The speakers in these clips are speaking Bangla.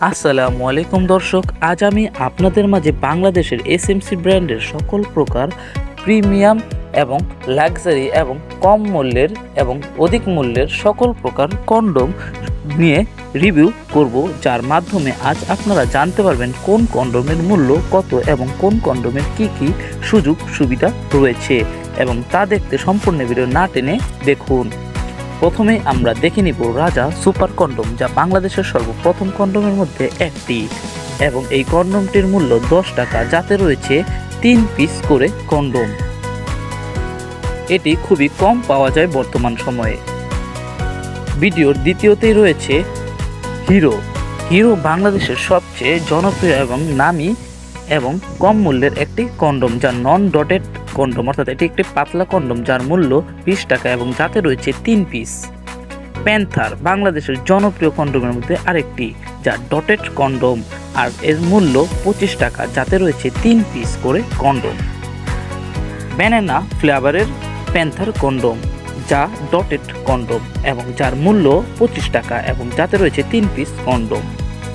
আসসালামু আলাইকুম দর্শক, আজ আমি আপনাদের মাঝে বাংলাদেশের এসএমসি ব্র্যান্ডের সকল প্রকার প্রিমিয়াম এবং লাক্সারি এবং কম মূল্যের এবং অধিক মূল্যের সকল প্রকার কন্ডোম নিয়ে রিভিউ করব, যার মাধ্যমে আজ আপনারা জানতে পারবেন কোন কন্ডোমের মূল্য কত এবং কোন কন্ডোমের কি কি সুযোগ সুবিধা রয়েছে, এবং তা দেখতে সম্পূর্ণ ভিডিও না টেনে দেখুন। প্রথমে আমরা দেখে নিব রাজা সুপার কন্ডোম, যা বাংলাদেশের সর্বপ্রথম কন্ডোমের মধ্যে একটি, এবং এই কন্ডোমটির মূল্য 10 টাকা, যাতে রয়েছে 3 পিস করে কন্ডোম। এটি খুবই কম পাওয়া যায় বর্তমান সময়ে। ভিডিওর দ্বিতীয়তেই রয়েছে হিরো বাংলাদেশের সবচেয়ে জনপ্রিয় এবং নামী এবং কম মূল্যের একটি কন্ডোম, যা নন ডটেড কন্ডোম, অর্থাৎ এটি একটি পাতলা কন্ডোম যার মূল্য 20 টাকা এবং যাতে রয়েছে 3 পিস। প্যান্থার বাংলাদেশের জনপ্রিয় কন্ডোমের মধ্যে আরেকটি, যা ডটেড কন্ডোম, আর এর মূল্য 25 টাকা, যাতে রয়েছে 3 পিস করে কন্ডোম। ব্যানানা ফ্লেভারের প্যান্থার কন্ডোম, যা ডটেড কন্ডোম এবং যার মূল্য 25 টাকা এবং যাতে রয়েছে 3 piece condom.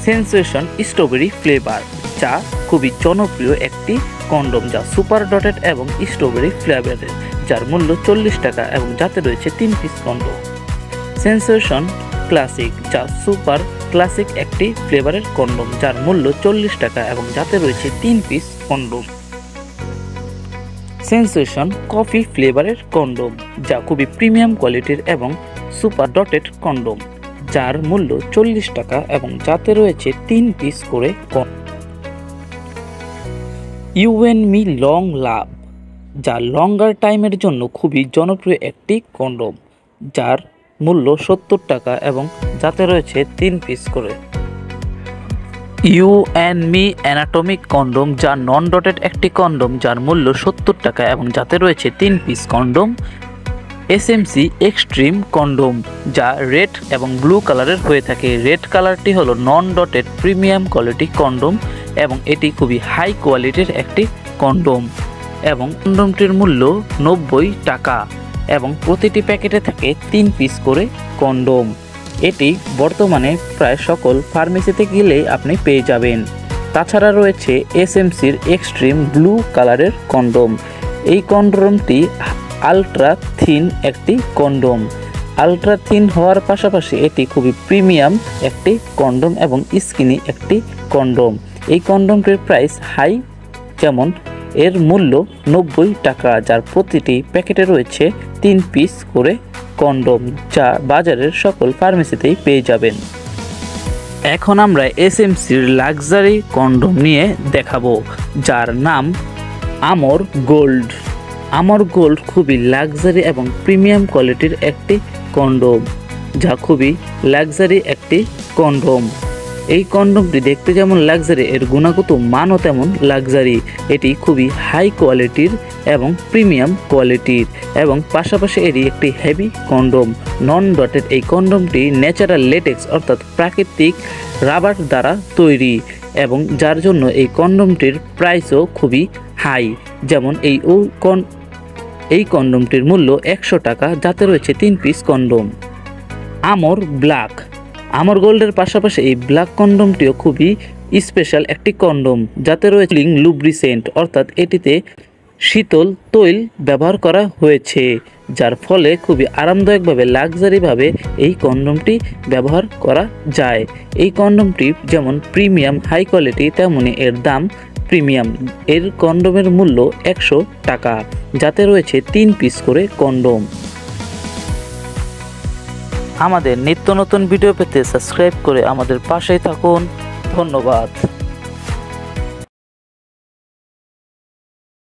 Sensation strawberry flavour, যা খুবই জনপ্রিয় একটি কন্ডোম, যা সুপার ডটেড এবং স্ট্রবেরি ফ্লেভারের, যার মূল্য 40 টাকা এবং যাতে রয়েছে 3 পিস কন্ডোম। সেন্সেশন ক্লাসিক, যা সুপার ক্লাসিক একটি ফ্লেভারের কন্ডোম, যার মূল্য 40 টাকা এবং যাতে রয়েছে 3 পিস কন্ডোম। সেন্সেশন কফি ফ্লেভারের কন্ডোম, যা খুবই প্রিমিয়াম কোয়ালিটির এবং সুপার ডটেড কন্ডোম, যার মূল্য 40 টাকা এবং যাতে রয়েছে 3 পিস করে condom. You and me long love, যা লঙ্গার টাইমের জন্য খুবই জনপ্রিয় একটি কন্ডোম, যার মূল্য 70 টাকা এবং যাতে রয়েছে 3 পিস করে। You and me anatomic condom, যা নন ডটেড একটি কন্ডোম, যার মূল্য 70 টাকা এবং যাতে রয়েছে 3 piece condom. SMC extreme condom, যা রেড এবং ব্লু কালারের হয়ে থাকে। রেড কালারটি হলো non dotted premium quality condom এবং এটি খুবই হাই কোয়ালিটির একটি কন্ডোম, এবং কন্ডোমটির মূল্য 90 টাকা এবং প্রতিটি প্যাকেটে থাকে 3 পিস করে কন্ডোম। এটি বর্তমানে প্রায় সকল ফার্মেসিতে গেলেই আপনি পেয়ে যাবেন। তাছাড়া রয়েছে এসএমসির এক্সট্রিম ব্লু কালারের কন্ডোম। এই কন্ডোমটি আলট্রা থিন একটি কন্ডোম। আলট্রা থিন হওয়ার পাশাপাশি এটি খুবই প্রিমিয়াম একটি কন্ডোম এবং স্কিনি একটি কন্ডোম। এই কন্ডোমটির প্রাইস হাই, যেমন এর মূল্য 90 টাকা, যার প্রতিটি প্যাকেটে রয়েছে 3 পিস করে কন্ডোম, যা বাজারের সকল ফার্মেসিতেই পেয়ে যাবেন। এখন আমরা এসএমসির লাক্সারি কন্ডোম নিয়ে দেখাবো, যার নাম আমর গোল্ড। আমর গোল্ড খুবই লাক্সারি এবং প্রিমিয়াম কোয়ালিটির একটি কন্ডোম, যা খুবই লাক্সারি একটি কন্ডোম। এই কন্ডোমটি দেখতে যেমন লাক্সারি, এর গুণগত মানও তেমন লাক্সারি। এটি খুবই হাই কোয়ালিটির এবং প্রিমিয়াম কোয়ালিটির, এবং পাশাপাশি এটি একটি হেভি কন্ডোম। নন ডটেড এই কন্ডোমটি ন্যাচারাল লেটেক্স অর্থাৎ প্রাকৃতিক রাবার দ্বারা তৈরি, এবং যার জন্য এই কন্ডোমটির প্রাইসও খুবই হাই। যেমন এই কন্ডোমটির মূল্য 100 টাকা, যাতে রয়েছে 3 পিস কন্ডোম। আমর ব্ল্যাক, আমর গোল্ডের পাশাপাশি এই ব্ল্যাক কন্ডোমটিও খুবই স্পেশাল একটি কন্ডোম, যাতে রয়েছে লুব্রিসেন্ট, অর্থাৎ এটিতে শীতল তৈল ব্যবহার করা হয়েছে, যার ফলে খুবই আরামদায়কভাবে লাক্সারিভাবে এই কন্ডোমটি ব্যবহার করা যায়। এই কন্ডোমটি যেমন প্রিমিয়াম হাই কোয়ালিটি, তেমনি এর দাম প্রিমিয়াম। এর কন্ডোমের মূল্য 100 টাকা, যাতে রয়েছে 3 পিস করে কন্ডোম। আমাদের নিত্য নতুন ভিডিও পেতে সাবস্ক্রাইব করে আমাদের পাশেই থাকুন। ধন্যবাদ।